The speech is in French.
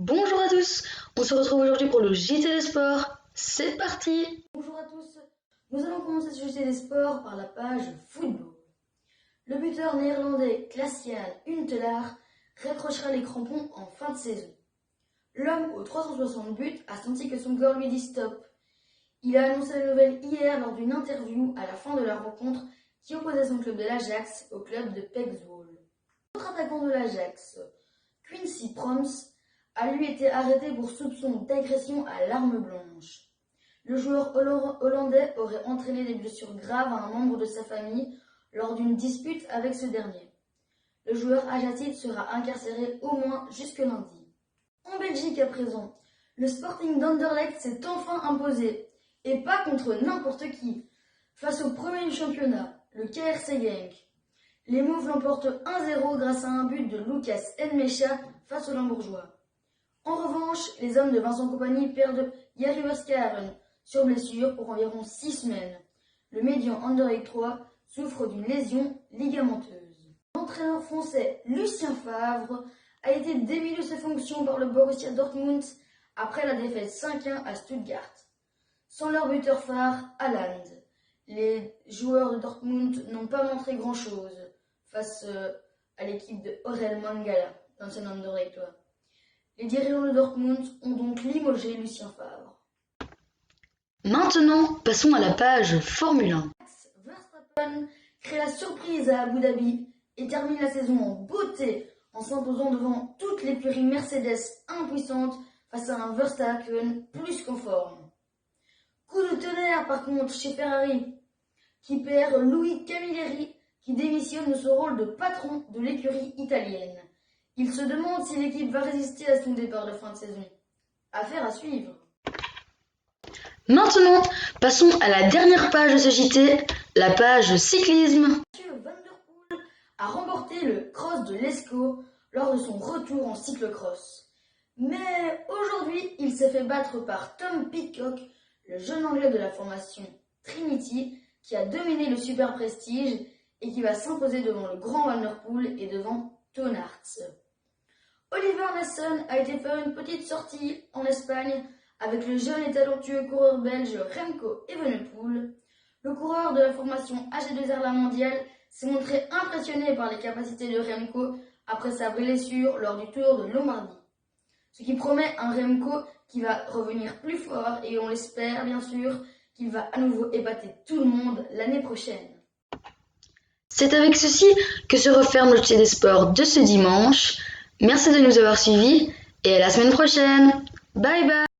Bonjour à tous, on se retrouve aujourd'hui pour le JT des sports. C'est parti! Bonjour à tous, nous allons commencer ce JT des sports par la page football. Le buteur néerlandais Klaas-Jan Huntelaar raccrochera les crampons en fin de saison. L'homme aux 360 buts a senti que son corps lui dit stop. Il a annoncé la nouvelle hier lors d'une interview à la fin de la rencontre qui opposait son club de l'Ajax au club de Pek Zwolle. L'autre attaquant de l'Ajax, Quincy Promes, a lui été arrêté pour soupçon d'agression à l'arme blanche. Le joueur hollandais aurait entraîné des blessures graves à un membre de sa famille lors d'une dispute avec ce dernier. Le joueur ajaxide sera incarcéré au moins jusque lundi. En Belgique à présent, le Sporting d'Anderlecht s'est enfin imposé, et pas contre n'importe qui, face au premier du championnat, le KRC Genk. Les Mauves l'emportent 1-0 grâce à un but de Lucas Nmecha face aux Limbourgeois. En revanche, les hommes de Vincent Kompany perdent Jari Verskaren sur blessure pour environ 6 semaines. Le médian Anderlecht 3 souffre d'une lésion ligamenteuse. L'entraîneur français Lucien Favre a été démis de ses fonctions par le Borussia Dortmund après la défaite 5-1 à Stuttgart. Sans leur buteur phare, Haaland, les joueurs de Dortmund n'ont pas montré grand-chose face à l'équipe de Orel Mangala, l'ancien Anderlechtois. Les dirigeants de Dortmund ont donc limogé Lucien Favre. Maintenant, passons à la page Formule 1. Max Verstappen crée la surprise à Abu Dhabi et termine la saison en beauté en s'imposant devant toute l'écurie Mercedes impuissante face à un Verstappen plus qu'en forme. Coup de tonnerre par contre chez Ferrari, qui perd Louis Camilleri, qui démissionne de son rôle de patron de l'écurie italienne. Il se demande si l'équipe va résister à son départ de fin de saison. Affaire à suivre. Maintenant, passons à la dernière page de ce JT, la page cyclisme. Mathieu Van Der Poel a remporté le cross de l'Escaut lors de son retour en cyclocross. Mais aujourd'hui, il s'est fait battre par Tom Pidcock, le jeune anglais de la formation Trinity, qui a dominé le Super Prestige et qui va s'imposer devant le grand Van Der Poel et devant Toon Aerts. Oliver Naesen a été faire une petite sortie en Espagne avec le jeune et talentueux coureur belge Remco Evenepoel. Le coureur de la formation AG2R La Mondiale s'est montré impressionné par les capacités de Remco après sa blessure lors du Tour de Lombardie. Ce qui promet un Remco qui va revenir plus fort et on l'espère bien sûr qu'il va à nouveau épater tout le monde l'année prochaine. C'est avec ceci que se referme le JT des sports de ce dimanche. Merci de nous avoir suivis et à la semaine prochaine. Bye bye!